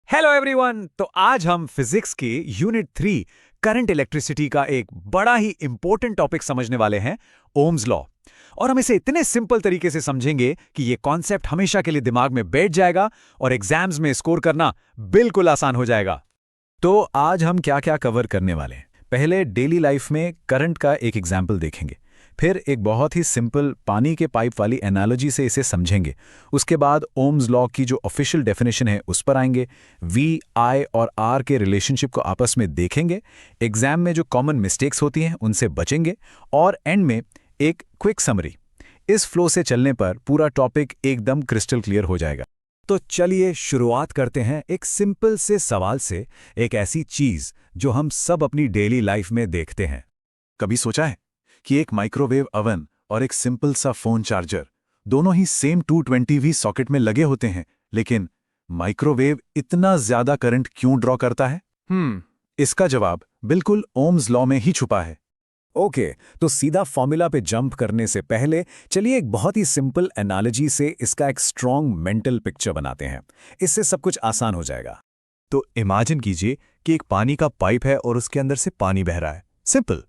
Hello everyone. तो आज हम फिजिक्स की यूनिट 3 करंट इलेक्ट्रिसिटी का एक बड़ा ही इंपॉर्टेंट टॉपिक समझने वाले हैं, ओम्स लॉ। और हम इसे इतने सिंपल तरीके से समझेंगे कि ये कॉन्सेप्ट हमेशा के लिए दिमाग में बैठ जाएगा और एग्जाम्स में स्कोर करना बिल्कुल आसान हो जाएगा। तो आज हम क्या क्या कवर करने वाले हैं। पहले डेली लाइफ में करंट का एक एग्जाम्पल देखेंगे, फिर एक बहुत ही सिंपल पानी के पाइप वाली एनालॉजी से इसे समझेंगे। उसके बाद ओम्स लॉ की जो ऑफिशियल डेफिनेशन है उस पर आएंगे, वी, आई और आर के रिलेशनशिप को आपस में देखेंगे, एग्जाम में जो कॉमन मिस्टेक्स होती हैं उनसे बचेंगे और एंड में एक क्विक समरी। इस फ्लो से चलने पर पूरा टॉपिक एकदम क्रिस्टल क्लियर हो जाएगा। तो चलिए शुरुआत करते हैं एक सिंपल से सवाल से, एक ऐसी चीज जो हम सब अपनी डेली लाइफ में देखते हैं। कभी सोचा है कि एक माइक्रोवेव ओवन और एक सिंपल सा फोन चार्जर दोनों ही सेम 220V सॉकेट में लगे होते हैं, लेकिन माइक्रोवेव इतना ज्यादा करंट क्यों ड्रॉ करता है? इसका जवाब बिल्कुल ओम्स लॉ में ही छुपा है। ओके, तो सीधा फॉर्मूला पे जंप करने से पहले चलिए एक बहुत ही सिंपल एनालॉजी से इसका एक स्ट्रॉन्ग मेंटल पिक्चर बनाते हैं। इससे सब कुछ आसान हो जाएगा। तो इमेजिन कीजिए कि एक पानी का पाइप है और उसके अंदर से पानी बह रहा है। सिंपल।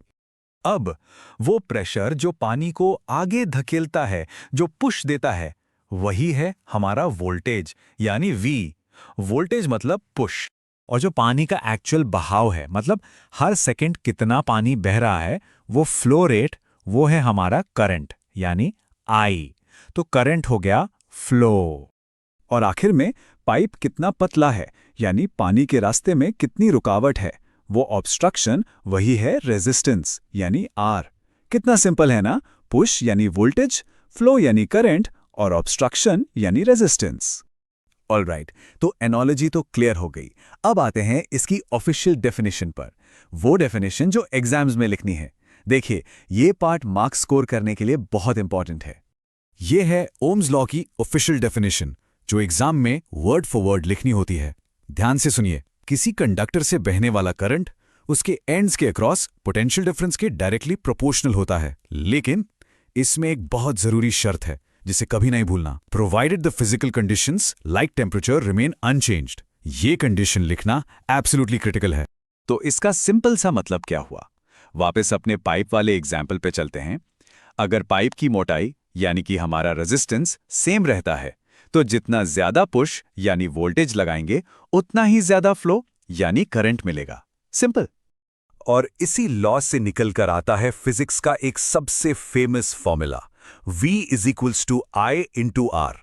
अब वो प्रेशर जो पानी को आगे धकेलता है, जो पुश देता है, वही है हमारा वोल्टेज, यानी वी। वोल्टेज मतलब पुश। और जो पानी का एक्चुअल बहाव है, मतलब हर सेकंड कितना पानी बह रहा है, वो फ्लो रेट, वो है हमारा करंट, यानी आई। तो करंट हो गया फ्लो। और आखिर में पाइप कितना पतला है, यानी पानी के रास्ते में कितनी रुकावट है, वो ऑब्स्ट्रक्शन, वही है रेजिस्टेंस, यानी आर। कितना सिंपल है ना? पुश यानी वोल्टेज, फ्लो यानी करंट और ऑब्स्ट्रक्शन यानी रेजिस्टेंस। ऑलराइट, तो एनालॉजी तो क्लियर हो गई। अब आते हैं इसकी ऑफिशियल डेफिनेशन पर, वो डेफिनेशन जो एग्जाम्स में लिखनी है। देखिए, ये पार्ट मार्क्स स्कोर करने के लिए बहुत इंपॉर्टेंट है। ये है ओम्स लॉ की ऑफिशियल डेफिनेशन, जो एग्जाम में वर्ड फॉर वर्ड लिखनी होती है। ध्यान से सुनिए। किसी कंडक्टर से बहने वाला करंट उसके एंड्स के अक्रॉस पोटेंशियल डिफरेंस के डायरेक्टली प्रोपोर्शनल होता है, लेकिन इसमें एक बहुत जरूरी शर्त है जिसे कभी नहीं भूलना। Provided the physical conditions like temperature remain unchanged. ये कंडीशन लिखना एब्सोल्युटली क्रिटिकल है। तो इसका सिंपल सा मतलब क्या हुआ? वापस अपने पाइप वाले एग्जाम्पल पे चलते हैं। अगर पाइप की मोटाई यानी कि हमारा रेजिस्टेंस सेम रहता है, तो जितना ज्यादा पुश यानी वोल्टेज लगाएंगे, उतना ही ज्यादा फ्लो यानी करंट मिलेगा। सिंपल। और इसी लॉ से निकल कर आता है फिजिक्स का एक सबसे famous formula, V = I × R।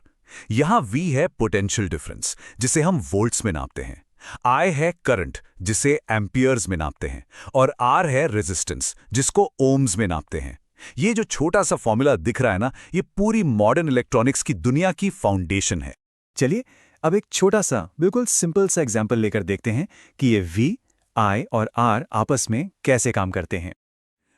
यहां V है पोटेंशियल डिफरेंस, जिसे हम वोल्ट्स में नापते हैं, I है करंट, जिसे एम्पियर्स में नापते हैं, और R है रेजिस्टेंस, जिसको ओम्स में नापते हैं। ये जो छोटा सा फॉर्मूला दिख रहा है ना, ये पूरी मॉडर्न इलेक्ट्रॉनिक्स की दुनिया की फाउंडेशन है। चलिए अब एक छोटा सा बिल्कुल सिंपल सा एग्जांपल लेकर देखते हैं कि ये V, I और R आपस में कैसे काम करते हैं।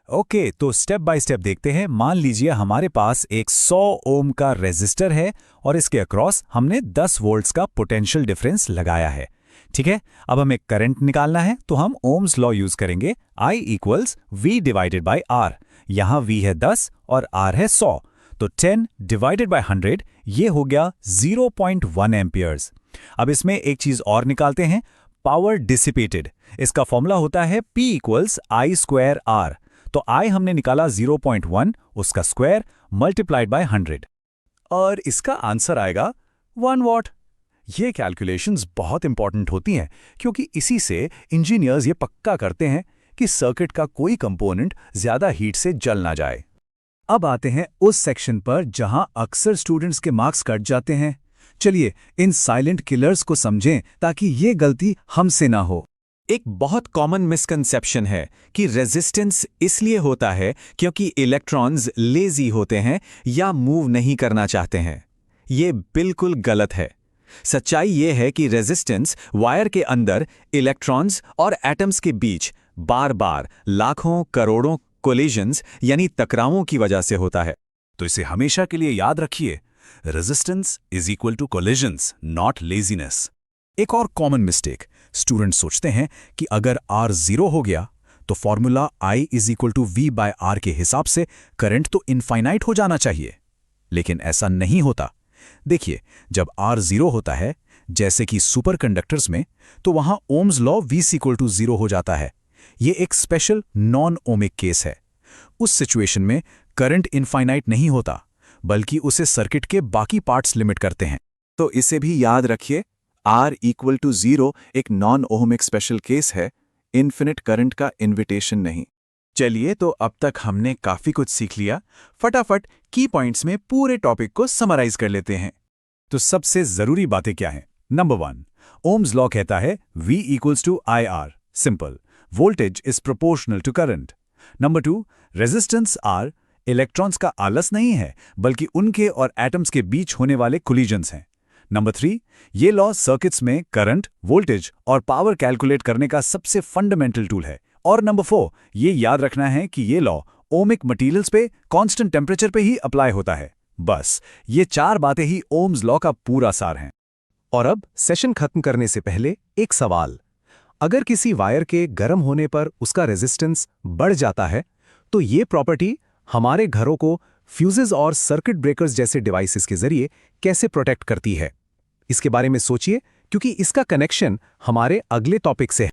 ओके, तो स्टेप बाय स्टेप देखते हैं। मान लीजिए हमारे पास एक 100 ओम का रेजिस्टर है और इसके अक्रॉस हमने 10 वोल्ट्स का पोटेंशियल डिफरेंस लगाया है। ठीक है, अब हमें करंट निकालना है, तो हम ओम्स लॉ यूज करेंगे। I = V/R। यहां V है 10 और R है 100, तो 10/100 ये हो गया 0.1 एम्पियर्स। अब इसमें एक चीज और निकालते हैं, पावर डिसिपेटेड। इसका फॉर्मूला होता है P = I²R। तो I हमने निकाला 0.1, उसका स्क्वायर मल्टीप्लाइड बाय 100, और इसका आंसर आएगा 1 वॉट। ये कैलकुलेशंस बहुत इंपॉर्टेंट होती हैं, क्योंकि इसी से इंजीनियर्स ये पक्का करते हैं कि सर्किट का कोई कंपोनेंट ज्यादा हीट से जल ना जाए। अब आते हैं उस सेक्शन पर जहां अक्सर स्टूडेंट्स के मार्क्स कट जाते हैं। चलिए इन साइलेंट किलर्स को समझें ताकि ये गलती हमसे ना हो। एक बहुत कॉमन मिसकंसेप्शन है कि रेजिस्टेंस इसलिए होता है क्योंकि इलेक्ट्रॉन्स लेजी होते हैं या मूव नहीं करना चाहते हैं। ये बिल्कुल गलत है। सच्चाई ये है कि रेजिस्टेंस वायर के अंदर इलेक्ट्रॉन्स और एटम्स के बीच बार बार लाखों करोड़ों कोलिजन्स यानी टकरावों की वजह से होता है। तो इसे हमेशा के लिए याद रखिए, रेजिस्टेंस = कोलिजन्स, नॉट लेजीनेस। एक और कॉमन मिस्टेक, स्टूडेंट्स सोचते हैं कि अगर R 0 हो गया तो फॉर्मूला I = V/R के हिसाब से करंट तो इनफाइनाइट हो जाना चाहिए, लेकिन ऐसा नहीं होता। देखिए, जब R 0 होता है, जैसे कि सुपरकंडक्टर्स में, तो वहां ओम्स लॉ V=0 हो जाता है। ये एक स्पेशल नॉन ओमिक केस है। उस सिचुएशन में करंट इनफाइनाइट नहीं होता, बल्कि उसे सर्किट के बाकी पार्ट्स लिमिट करते हैं। तो इसे भी याद रखिए, R=0 एक नॉन ओहमिक स्पेशल केस है, इन्फिनिट करंट का इन्विटेशन नहीं। चलिए, तो अब तक हमने काफी कुछ सीख लिया। फटाफट की पॉइंट्स में पूरे टॉपिक को समराइज कर लेते हैं। तो सबसे जरूरी बातें क्या हैं? नंबर 1, ओम्स लॉ कहता है V=IR, simple, voltage is proportional to current. Number 2, resistance R electrons का आलस नहीं है, बल्कि उनके और एटम्स के बीच होने वाले कोलिजन्स हैं। नंबर 3, ये लॉ सर्किट्स में करंट, वोल्टेज और पावर कैलकुलेट करने का सबसे फंडामेंटल टूल है। और नंबर 4, ये याद रखना है कि ये लॉ ओमिक मटेरियल्स पे कांस्टेंट टेम्परेचर पे ही अप्लाई होता है। बस ये 4 बातें ही ओम्स लॉ का पूरा सार हैं। और अब सेशन खत्म करने से पहले एक सवाल। अगर किसी वायर के गर्म होने पर उसका रेजिस्टेंस बढ़ जाता है, तो ये प्रॉपर्टी हमारे घरों को फ्यूजेस और सर्किट ब्रेकर्स जैसे डिवाइसेस के जरिए कैसे प्रोटेक्ट करती है? इसके बारे में सोचिए, क्योंकि इसका कनेक्शन हमारे अगले टॉपिक से है।